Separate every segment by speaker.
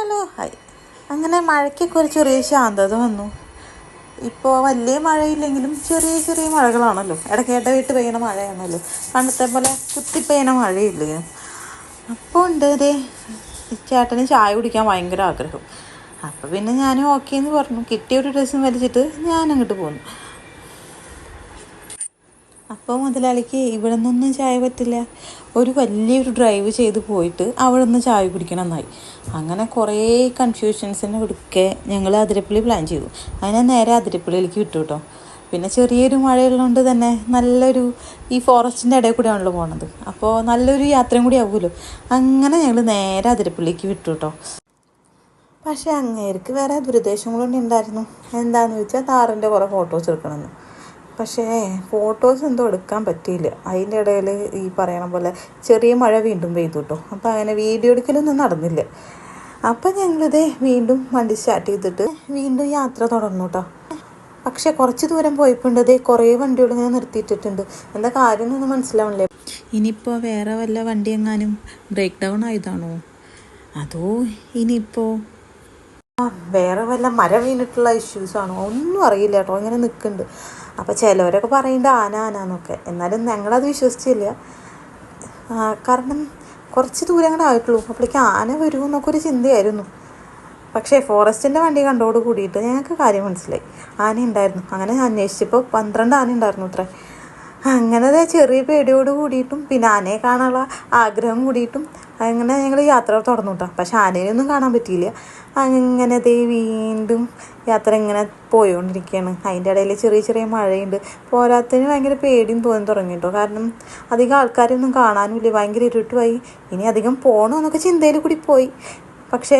Speaker 1: Hello hi. അങ്ങനെ മഴയ്ക്കൊക്കെ ഒരു ചെറിയ ശാന്തത വന്നു. ഇപ്പോൾ വലിയ മഴയില്ലെങ്കിലും ചെറിയ ചെറിയ മഴകളാണല്ലോ, ഇടയ്ക്കിട്ട് പെയ്യണ മഴയാണല്ലോ, പണ്ടത്തെ പോലെ കുത്തി പെയ്യണ മഴയില്ലേ. അപ്പോൾ ഉണ്ട് ഇതേ ചേട്ടന് ചായ കുടിക്കാൻ ഭയങ്കര ആഗ്രഹം. അപ്പോൾ പിന്നെ ഞാനും ഓക്കെ എന്ന് പറഞ്ഞു. കിട്ടിയ ഒരു ഡ്രസ്സും വലിച്ചിട്ട് ഞാൻ അങ്ങോട്ട് പോന്നു. അപ്പോൾ മുതലാളിക്ക് ഇവിടെ നിന്നൊന്നും ചായ പറ്റില്ല. ഒരു വലിയൊരു ഡ്രൈവ് ചെയ്ത് പോയിട്ട് അവിടെ നിന്ന് ചായ കുടിക്കണമെന്നായി. അങ്ങനെ കുറേ കൺഫ്യൂഷൻസിന് കൊടുക്കെ ഞങ്ങൾ അതിരപ്പള്ളി പ്ലാൻ ചെയ്തു. അങ്ങനെ നേരെ അതിരപ്പള്ളിയിലേക്ക് വിട്ടു കേട്ടോ. പിന്നെ ചെറിയൊരു മഴയുള്ളതുകൊണ്ട് തന്നെ നല്ലൊരു ഈ ഫോറസ്റ്റിൻ്റെ ഇടയിൽ കൂടെയാണല്ലോ പോണത്. അപ്പോൾ നല്ലൊരു യാത്രയും കൂടി ആവുമല്ലോ. അങ്ങനെ ഞങ്ങൾ നേരെ അതിരപ്പള്ളിക്ക് വിട്ടു കേട്ടോ. പക്ഷേ അങ്ങേർക്ക് വേറെ ദുരുദ്ദേശങ്ങളൊന്നും ഉണ്ടായിരുന്നു. എന്താണെന്ന് വെച്ചാൽ താറിൻ്റെ കുറേ ഫോട്ടോസ് എടുക്കണമെന്ന്. പക്ഷേ ഫോട്ടോസ് എന്തോ എടുക്കാൻ പറ്റിയില്ല. അതിൻ്റെ ഇടയിൽ ഈ പറയണ പോലെ ചെറിയ മഴ വീണ്ടും പെയ്തു കേട്ടോ. അപ്പോൾ അങ്ങനെ വീഡിയോ എടുക്കലൊന്നും നടന്നില്ല. അപ്പം ഞങ്ങളിത് വീണ്ടും വണ്ടി സ്റ്റാർട്ട് ചെയ്തിട്ട് വീണ്ടും യാത്ര തുടർന്നു കേട്ടോ. പക്ഷെ കുറച്ച് ദൂരം പോയപ്പോണ്ടതേ കുറേ വണ്ടികൾ ഇങ്ങനെ നിർത്തിയിട്ടിട്ടുണ്ട്. എന്താ കാര്യമൊന്നും മനസ്സിലാവണില്ലേ. ഇനിയിപ്പോൾ വേറെ വല്ല വണ്ടി എങ്ങാനും ബ്രേക്ക് ഡൗൺ ആയതാണോ, അതോ ഇനിയിപ്പോൾ വേറെ വല്ല മരം വീണിട്ടുള്ള ഇഷ്യൂസാണോ, ഒന്നും അറിയില്ല കേട്ടോ. ഇങ്ങനെ നിൽക്കുന്നുണ്ട്. അപ്പോൾ ചിലവരൊക്കെ പറയുന്നുണ്ട് ആന. എന്നാലും ഞങ്ങളത് വിശ്വസിച്ചില്ല. കാരണം കുറച്ച് ദൂരം കൂടെ ആയിട്ടുള്ളൂ, അപ്പോഴേക്ക് ആന വരുമെന്നൊക്കെ ഒരു ചിന്തയായിരുന്നു. പക്ഷേ ഫോറസ്റ്റിൻ്റെ വണ്ടി കണ്ടോട് കൂടിയിട്ട് ഞങ്ങൾക്ക് കാര്യം മനസ്സിലായി, ആന ഉണ്ടായിരുന്നു. അങ്ങനെ അന്വേഷിച്ചപ്പോൾ 12 ആന ഉണ്ടായിരുന്നു അത്രേ. അങ്ങനെ ചെറിയ പേടിയോട് കൂടിയിട്ടും പിന്നെ ആനയെ കാണാനുള്ള ആഗ്രഹം കൂടിയിട്ടും അങ്ങനെ ഞങ്ങൾ യാത്ര തുടർന്നു കേട്ടോ. പക്ഷെ ആനയൊന്നും കാണാൻ പറ്റിയില്ല. അങ്ങനെ വീണ്ടും യാത്ര ഇങ്ങനെ പോയിക്കൊണ്ടിരിക്കുകയാണ്. അതിൻ്റെ ഇടയിൽ ചെറിയ ചെറിയ മഴയുണ്ട്. പോരാത്തതിന് ഭയങ്കര പേടിയും തോന്നി തുടങ്ങി കേട്ടോ. കാരണം അധികം ആൾക്കാരൊന്നും കാണാനുമില്ല, ഭയങ്കര ഇരുട്ടുമായി. ഇനി അധികം പോകണോ എന്നൊക്കെ ചിന്തയിൽ കൂടി പോയി. പക്ഷേ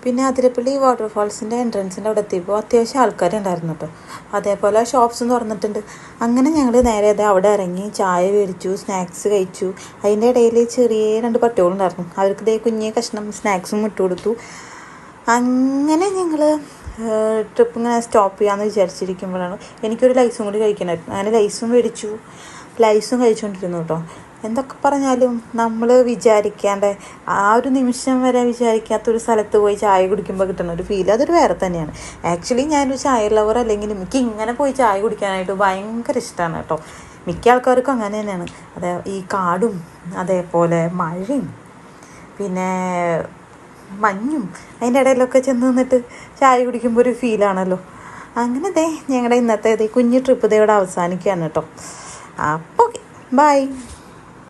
Speaker 1: പിന്നെ അതിരപ്പള്ളി വാട്ടർഫാൾസിൻ്റെ എൻട്രൻസിൻ്റെ അവിടെ എത്തിയപ്പോൾ അത്യാവശ്യം ആൾക്കാരുണ്ടായിരുന്നു കേട്ടോ. അതേപോലെ ഷോപ്സും തുറന്നിട്ടുണ്ട്. അങ്ങനെ ഞങ്ങൾ നേരെ അവിടെ ഇറങ്ങി ചായ മേടിച്ചു, സ്നാക്സ് കഴിച്ചു. അതിൻ്റെ ഇടയിൽ ചെറിയ 2 പട്ടികളുണ്ടായിരുന്നു. അവർക്ക് കുഞ്ഞേ കഷ്ണം സ്നാക്സും ഇട്ട് കൊടുത്തു. അങ്ങനെ ഞങ്ങൾ ട്രിപ്പ് ഇങ്ങനെ സ്റ്റോപ്പ് ചെയ്യാമെന്ന് വിചാരിച്ചിരിക്കുമ്പോഴാണ് എനിക്കൊരു ലൈസും കൂടി കഴിക്കണമായിരുന്നു. അങ്ങനെ ലൈസും മേടിച്ചു, ലൈസും കഴിച്ചുകൊണ്ടിരുന്നു കേട്ടോ. എന്തൊക്കെ പറഞ്ഞാലും നമ്മൾ വിചാരിക്കാണ്ട് ആ ഒരു നിമിഷം വരെ വിചാരിക്കാത്തൊരു സ്ഥലത്ത് പോയി ചായ കുടിക്കുമ്പോൾ കിട്ടുന്ന ഒരു ഫീൽ അതൊരു വേറെ തന്നെയാണ്. ആക്ച്വലി ഞാനൊരു ചായ ലവർ അല്ലെങ്കിൽ എനിക്ക് ഇങ്ങനെ പോയി ചായ കുടിക്കാനായിട്ട് ഭയങ്കര ഇഷ്ടമാണ് കേട്ടോ. മിക്ക ആൾക്കാർക്കും അങ്ങനെ തന്നെയാണ്. അതെ, ഈ കാടും അതേപോലെ മഴയും പിന്നെ മഞ്ഞും അതിൻ്റെ ഇടയിലൊക്കെ ചെന്ന് നിന്നിട്ട് ചായ കുടിക്കുമ്പോൾ ഒരു ഫീലാണല്ലോ. അങ്ങനെ ഞങ്ങളുടെ ഇന്നത്തെ കുഞ്ഞു ട്രിപ്പ് ഇവിടെ അവസാനിക്കുകയാണ് കേട്ടോ. അപ്പോൾ ബൈ.